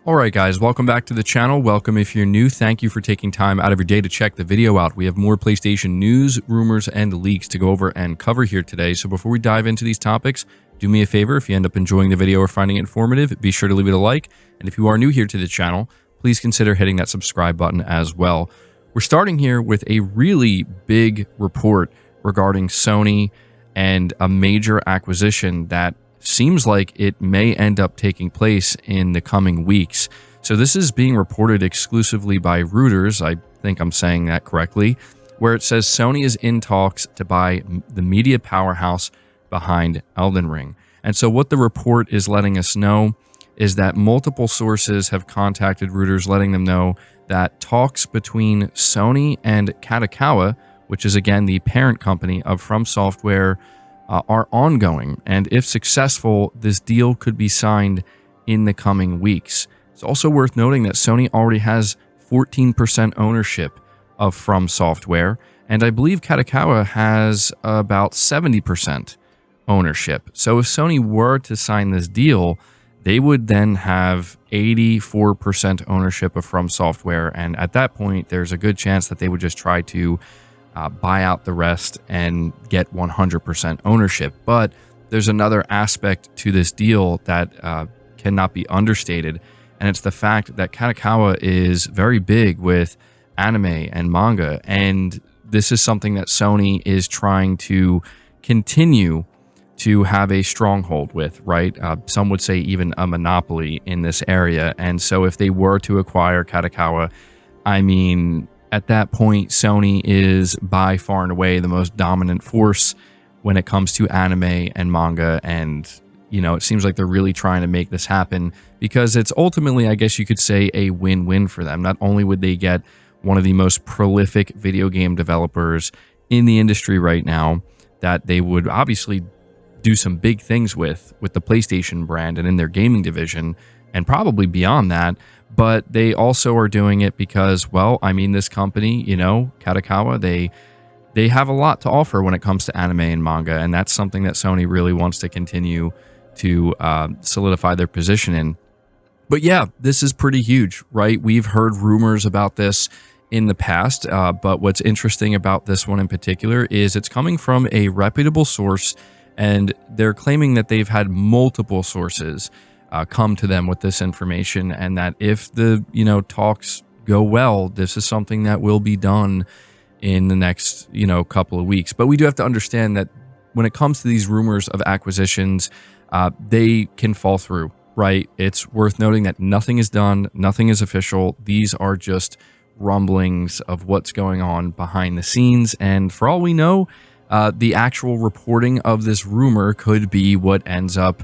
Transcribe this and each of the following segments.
Alright guys, welcome back to the channel. Welcome if you're new. Thank you for taking time out of your day to check the video out. We have more PlayStation news, rumors, and leaks to go over and cover here today. So before we dive into these topics, do me a favor. If you end up enjoying the video or finding it informative, be sure to leave it a like. And if you are new here to the channel, please consider hitting that subscribe button as well. We're starting here with a really big report regarding Sony and a major acquisition that seems like it may end up taking place in the coming weeks. So this is being reported exclusively by Reuters, I think I'm saying that correctly, where it says Sony is in talks to buy the media powerhouse behind Elden Ring. And so what the report is letting us know is that multiple sources have contacted Reuters letting them know that talks between Sony and Kadokawa, which is again the parent company of FromSoftware, are ongoing, and if successful, this deal could be signed in the coming weeks. It's also worth noting that Sony already has 14% ownership of FromSoftware, and I believe Kadokawa has about 70% ownership. So if Sony were to sign this deal, they would then have 84% ownership of FromSoftware, and at that point, there's a good chance that they would just try to buy out the rest and get 100% ownership. But there's another aspect to this deal that cannot be understated, and it's the fact that Kadokawa is very big with anime and manga, and this is something that Sony is trying to continue to have a stronghold with, right? Some would say even a monopoly in this area, and so if they were to acquire Kadokawa, I mean, at that point, Sony is by far and away the most dominant force when it comes to anime and manga. And, you know, it seems like they're really trying to make this happen because it's ultimately, I guess you could say, a win-win for them. Not only would they get one of the most prolific video game developers in the industry right now that they would obviously do some big things with the PlayStation brand and in their gaming division and probably beyond that, but they also are doing it because, well, I mean, this company, you know, Kadokawa, they have a lot to offer when it comes to anime and manga, and that's something that Sony really wants to continue to solidify their position in. But yeah, this is pretty huge, right? We've heard rumors about this in the past, but what's interesting about this one in particular is it's coming from a reputable source, and they're claiming that they've had multiple sources come to them with this information, and that if the talks go well, this is something that will be done in the next couple of weeks. But we do have to understand that when it comes to these rumors of acquisitions, they can fall through, right? It's worth noting that nothing is done, nothing is official. These are just rumblings of what's going on behind the scenes, and for all we know, the actual reporting of this rumor could be what ends up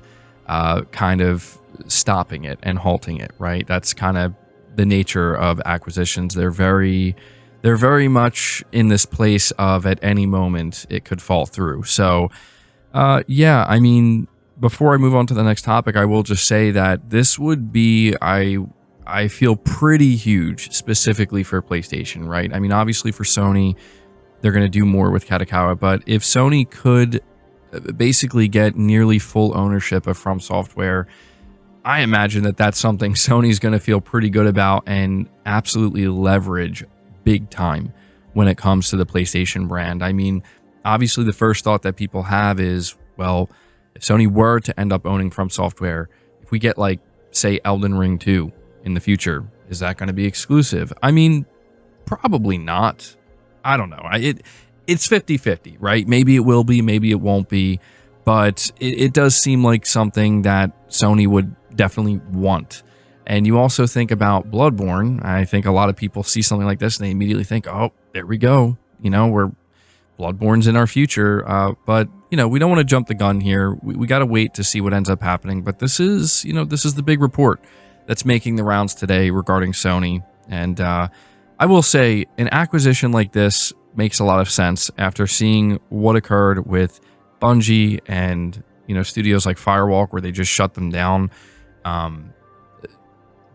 kind of stopping it and halting it, right? That's kind of the nature of acquisitions. They're very much in this place of at any moment it could fall through. So yeah, I mean, before I move on to the next topic, I will just say that this would be, I feel, pretty huge specifically for PlayStation, right? I mean, obviously for Sony, they're going to do more with Kadokawa, but if Sony could basically get nearly full ownership of FromSoftware, I imagine that that's something Sony's going to feel pretty good about and absolutely leverage big time when it comes to the PlayStation brand. I mean, obviously the first thought that people have is, well, if Sony were to end up owning FromSoftware, if we get, like, say, Elden Ring 2 in the future, is that going to be exclusive? I mean, probably not. I don't know. It's 50-50, right? Maybe it will be, maybe it won't be, but it does seem like something that Sony would definitely want. And you also think about Bloodborne. I think a lot of people see something like this and they immediately think, oh, there we go. We're Bloodborne's in our future. But, we don't want to jump the gun here. We got to wait to see what ends up happening. But this is the big report that's making the rounds today regarding Sony. And I will say an acquisition like this makes a lot of sense after seeing what occurred with Bungie and, studios like Firewalk, where they just shut them down.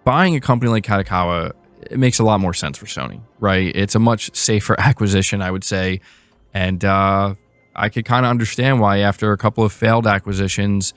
Buying a company like Kadokawa, it makes a lot more sense for Sony, right? It's a much safer acquisition, I would say. And I could kind of understand why after a couple of failed acquisitions,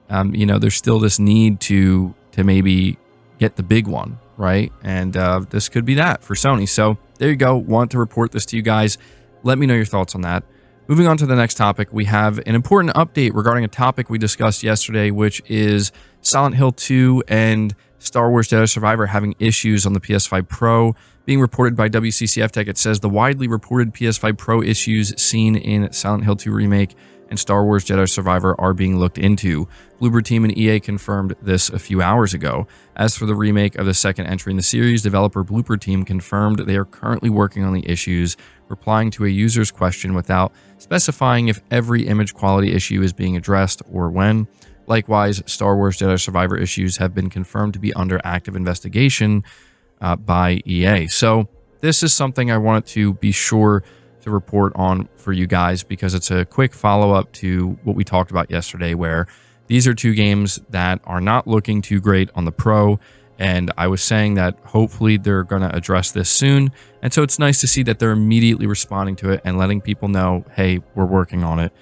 there's still this need to maybe get the big one, right? And this could be that for Sony. So there you go. Want to report this to you guys. Let me know your thoughts on that. Moving on to the next topic, we have an important update regarding a topic we discussed yesterday, which is Silent Hill 2 and Star Wars Jedi Survivor having issues on the PS5 Pro. Being reported by WCCF Tech, it says the widely reported PS5 Pro issues seen in Silent Hill 2 Remake and Star Wars Jedi Survivor are being looked into. Bloober Team and EA confirmed this a few hours ago. As for the remake of the second entry in the series, developer Bloober Team confirmed they are currently working on the issues, replying to a user's question without specifying if every image quality issue is being addressed or when. Likewise, Star Wars Jedi Survivor issues have been confirmed to be under active investigation by EA. So this is something I wanted to be sure to report on for you guys, because it's a quick follow-up to what we talked about yesterday, where these are two games that are not looking too great on the Pro, and I was saying that hopefully they're going to address this soon. And so it's nice to see that they're immediately responding to it and letting people know, hey, we're working on it.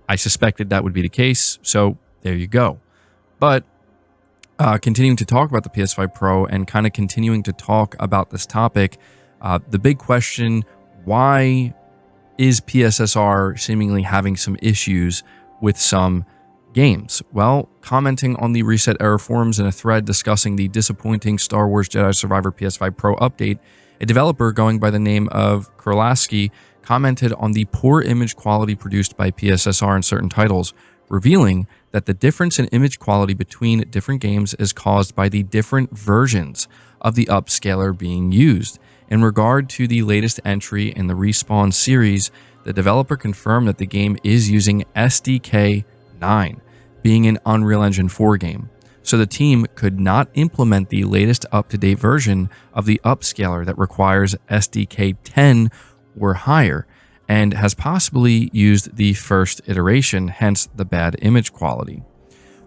I suspected that would be the case, so there you go. But continuing to talk about the PS5 Pro and kind of continuing to talk about this topic, the big question, why is PSSR seemingly having some issues with some games? Well, commenting on the Reset Error forums in a thread discussing the disappointing Star Wars Jedi Survivor PS5 Pro update, a developer going by the name of Kurlaski commented on the poor image quality produced by PSSR in certain titles, revealing that the difference in image quality between different games is caused by the different versions of the upscaler being used. In regard to the latest entry in the Respawn series, the developer confirmed that the game is using SDK 9, being an Unreal Engine 4 game. So the team could not implement the latest up-to-date version of the upscaler that requires SDK 10 or higher, and has possibly used the first iteration, hence the bad image quality.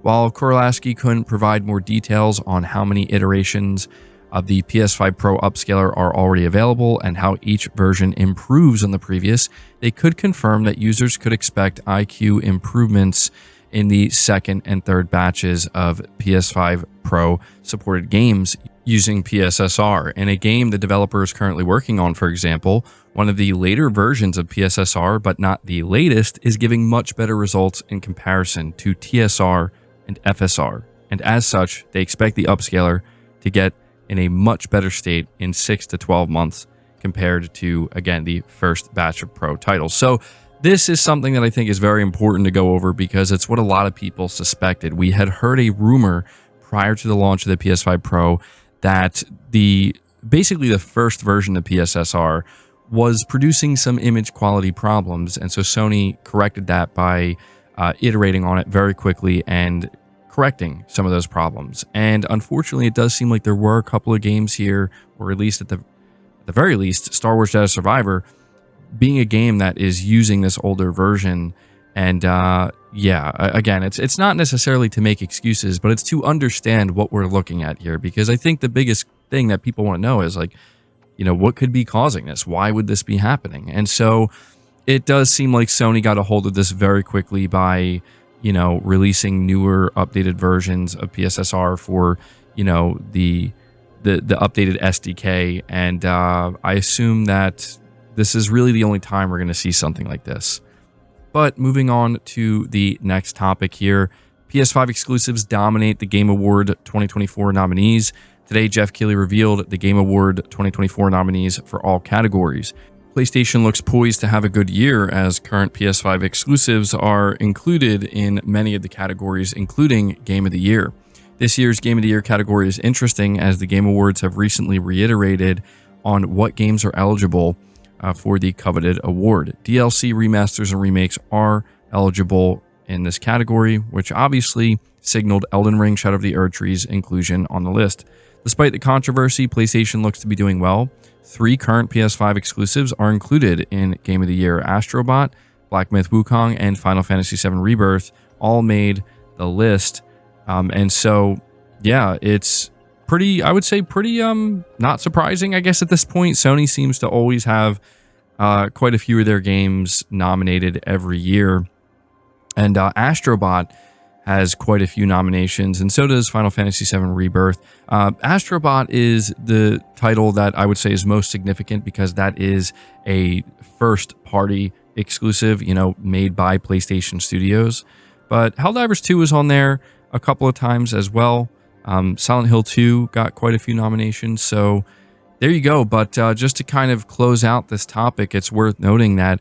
While Kurlaski couldn't provide more details on how many iterations of the PS5 Pro upscaler are already available and how each version improves on the previous, they could confirm that users could expect IQ improvements in the second and third batches of PS5 Pro supported games using PSSR. In a game the developer is currently working on, for example, one of the later versions of PSSR, but not the latest, is giving much better results in comparison to TSR and FSR. And as such, they expect the upscaler to get in a much better state in 6 to 12 months compared to, again, the first batch of Pro titles. So this is something that I think is very important to go over, because it's what a lot of people suspected. We had heard a rumor prior to the launch of the PS5 Pro that basically the first version of PSSR was producing some image quality problems, and so Sony corrected that by iterating on it very quickly and correcting some of those problems. And unfortunately, it does seem like there were a couple of games here, or at least at the very least, Star Wars Jedi Survivor being a game that is using this older version. And yeah, again, it's not necessarily to make excuses, but it's to understand what we're looking at here, because I think the biggest thing that people want to know is, like, you know, what could be causing this? Why would this be happening? And so it does seem like Sony got a hold of this very quickly by, you know, releasing newer updated versions of PSSR for, you know, the updated SDK. And I assume that this is really the only time we're going to see something like this. But moving on to the next topic here, PS5 exclusives dominate the Game Award 2024 nominees. Today, Jeff Keighley revealed the Game Award 2024 nominees for all categories. PlayStation looks poised to have a good year, as current PS5 exclusives are included in many of the categories, including Game of the Year. This year's Game of the Year category is interesting, as the Game Awards have recently reiterated on what games are eligible for the coveted award. DLC, remasters, and remakes are eligible in this category, which obviously signaled Elden Ring, Shadow of the Erdtree's inclusion on the list. Despite the controversy, PlayStation looks to be doing well. 3 current PS5 exclusives are included in Game of the Year: Astro Bot, Black Myth Wukong, and Final Fantasy VII Rebirth all made the list. And so, yeah, it's pretty, I would say pretty not surprising, I guess, at this point. Sony seems to always have quite a few of their games nominated every year. And Astro Bot has quite a few nominations, and so does Final Fantasy VII Rebirth. Astrobot is the title that I would say is most significant because that is a first-party exclusive, made by PlayStation Studios. But Helldivers 2 was on there a couple of times as well. Silent Hill 2 got quite a few nominations, so there you go. But just to kind of close out this topic, it's worth noting that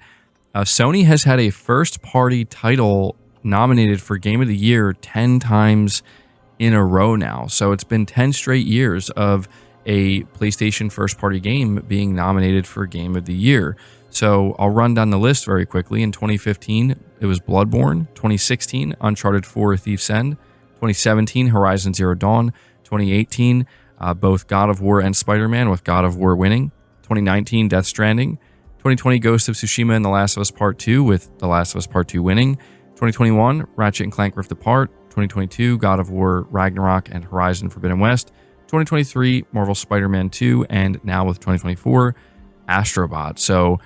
Sony has had a first-party title nominated for Game of the Year 10 times in a row now. So it's been 10 straight years of a PlayStation first-party game being nominated for Game of the Year. So I'll run down the list very quickly. In 2015, it was Bloodborne. 2016, Uncharted 4: Thief's End. 2017, Horizon Zero Dawn. 2018, both God of War and Spider-Man, with God of War winning. 2019, Death Stranding. 2020, Ghost of Tsushima and The Last of Us Part 2, with The Last of Us Part 2 winning. 2021, Ratchet & Clank Rift Apart. 2022, God of War Ragnarok and Horizon Forbidden West. 2023, Marvel Spider-Man 2, and now with 2024, Astrobot. So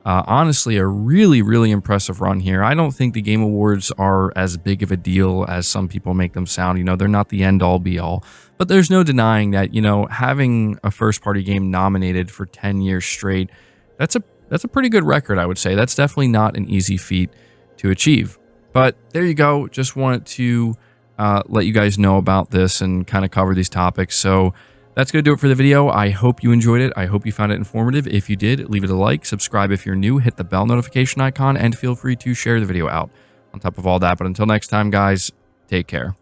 honestly, a really, really impressive run here. I don't think the Game Awards are as big of a deal as some people make them sound. They're not the end-all, be-all. But there's no denying that, having a first-party game nominated for 10 years straight, that's a pretty good record, I would say. That's definitely not an easy feat to achieve. But there you go. Just wanted to let you guys know about this and kind of cover these topics. So that's going to do it for the video. I hope you enjoyed it. I hope you found it informative. If you did, leave it a like, subscribe if you're new, hit the bell notification icon, and feel free to share the video out on top of all that. But until next time, guys, take care.